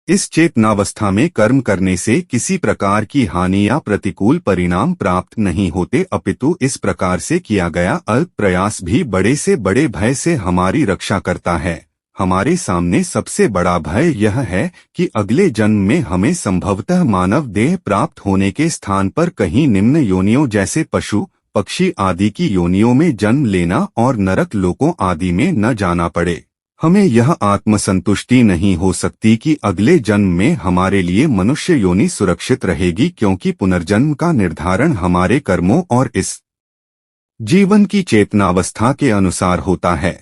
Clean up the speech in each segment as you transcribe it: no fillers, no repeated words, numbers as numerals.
इस चेतनावस्था में कर्म करने से किसी प्रकार की हानि या प्रतिकूल परिणाम प्राप्त नहीं होते, अपितु इस प्रकार से किया गया अल्प प्रयास भी बड़े से बड़े भय से हमारी रक्षा करता है। हमारे सामने सबसे बड़ा भय यह है कि अगले जन्म में हमें संभवतः मानव देह प्राप्त होने के स्थान पर कहीं निम्न योनियों जैसे पशु पक्षी आदि की योनियों में जन्म लेना और नरक लोकों आदि में न जाना पड़े। हमें यह आत्मसंतुष्टि नहीं हो सकती कि अगले जन्म में हमारे लिए मनुष्य योनि सुरक्षित रहेगी, क्योंकि पुनर्जन्म का निर्धारण हमारे कर्मों और इस जीवन की चेतनावस्था के अनुसार होता है।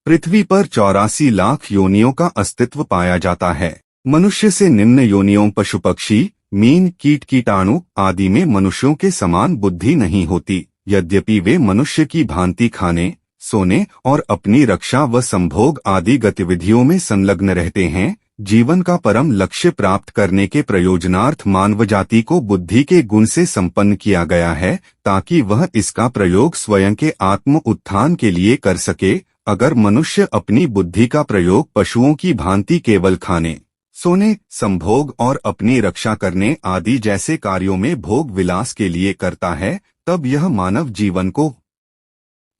पृथ्वी पर 84 लाख योनियों का अस्तित्व पाया जाता है। मनुष्य से निम्न योनियों पशु पक्षी मीन कीट कीटाणु आदि में मनुष्यों के समान बुद्धि नहीं होती, यद्यपि वे मनुष्य की भांति खाने सोने और अपनी रक्षा व संभोग आदि गतिविधियों में संलग्न रहते हैं। जीवन का परम लक्ष्य प्राप्त करने के प्रयोजनार्थ मानव जाति को बुद्धि के गुण से संपन्न किया गया है, ताकि वह इसका प्रयोग स्वयं के आत्म उत्थान के लिए कर सके। अगर मनुष्य अपनी बुद्धि का प्रयोग पशुओं की भांति केवल खाने सोने संभोग और अपनी रक्षा करने आदि जैसे कार्यों में भोग विलास के लिए करता है, तब यह मानव जीवन को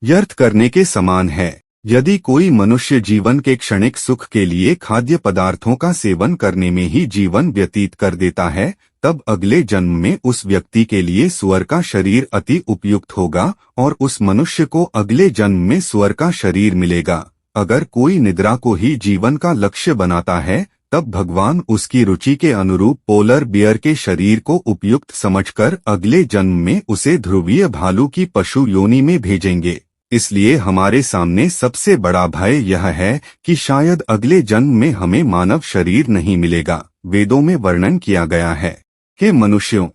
व्यर्थ करने के समान है। यदि कोई मनुष्य जीवन के क्षणिक सुख के लिए खाद्य पदार्थों का सेवन करने में ही जीवन व्यतीत कर देता है, तब अगले जन्म में उस व्यक्ति के लिए सुअर का शरीर अति उपयुक्त होगा और उस मनुष्य को अगले जन्म में सुअर का शरीर मिलेगा। अगर कोई निद्रा को ही जीवन का लक्ष्य बनाता है, तब भगवान उसकी रुचि के अनुरूप पोलर बियर के शरीर को उपयुक्त समझकर अगले जन्म में उसे ध्रुवीय भालू की पशु योनि में भेजेंगे। इसलिए हमारे सामने सबसे बड़ा भय यह है कि शायद अगले जन्म में हमें मानव शरीर नहीं मिलेगा। वेदों में वर्णन किया गया है कि मनुष्यों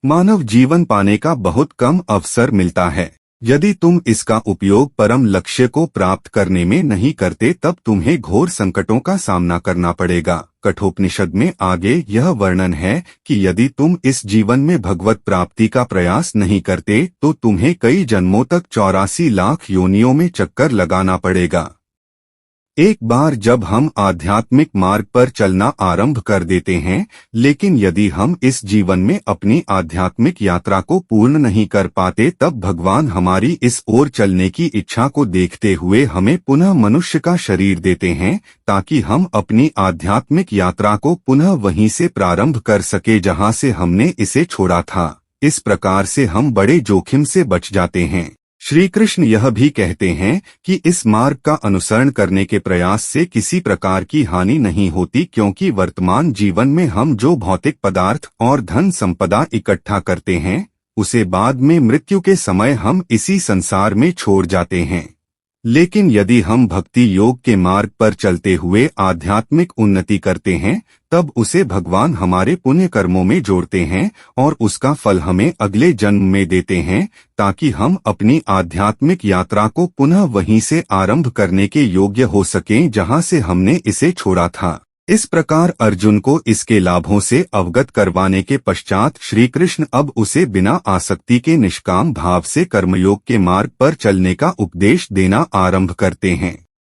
मानव जीवन पाने का बहुत कम अवसर मिलता है। यदि तुम इसका उपयोग परम लक्ष्य को प्राप्त करने में नहीं करते, तब तुम्हें घोर संकटों का सामना करना पड़ेगा। कठोपनिषद में आगे यह वर्णन है कि यदि तुम इस जीवन में भगवत प्राप्ति का प्रयास नहीं करते, तो तुम्हें कई जन्मों तक 84 लाख योनियों में चक्कर लगाना पड़ेगा। एक बार जब हम आध्यात्मिक मार्ग पर चलना आरंभ कर देते हैं, लेकिन यदि हम इस जीवन में अपनी आध्यात्मिक यात्रा को पूर्ण नहीं कर पाते, तब भगवान हमारी इस ओर चलने की इच्छा को देखते हुए हमें पुनः मनुष्य का शरीर देते हैं, ताकि हम अपनी आध्यात्मिक यात्रा को पुनः वहीं से प्रारंभ कर सके जहां से हमने इसे छोड़ा था। इस प्रकार से हम बड़े जोखिम से बच जाते हैं। श्री कृष्ण यह भी कहते हैं कि इस मार्ग का अनुसरण करने के प्रयास से किसी प्रकार की हानि नहीं होती, क्योंकि वर्तमान जीवन में हम जो भौतिक पदार्थ और धन संपदा इकट्ठा करते हैं, उसे बाद में मृत्यु के समय हम इसी संसार में छोड़ जाते हैं। लेकिन यदि हम भक्ति योग के मार्ग पर चलते हुए आध्यात्मिक उन्नति करते हैं, तब उसे भगवान हमारे पुण्य कर्मों में जोड़ते हैं और उसका फल हमें अगले जन्म में देते हैं, ताकि हम अपनी आध्यात्मिक यात्रा को पुनः वहीं से आरंभ करने के योग्य हो सकें जहां से हमने इसे छोड़ा था। इस प्रकार अर्जुन को इसके लाभों से अवगत करवाने के पश्चात श्री कृष्ण अब उसे बिना आसक्ति के निष्काम भाव से कर्मयोग के मार्ग पर चलने का उपदेश देना आरंभ करते हैं।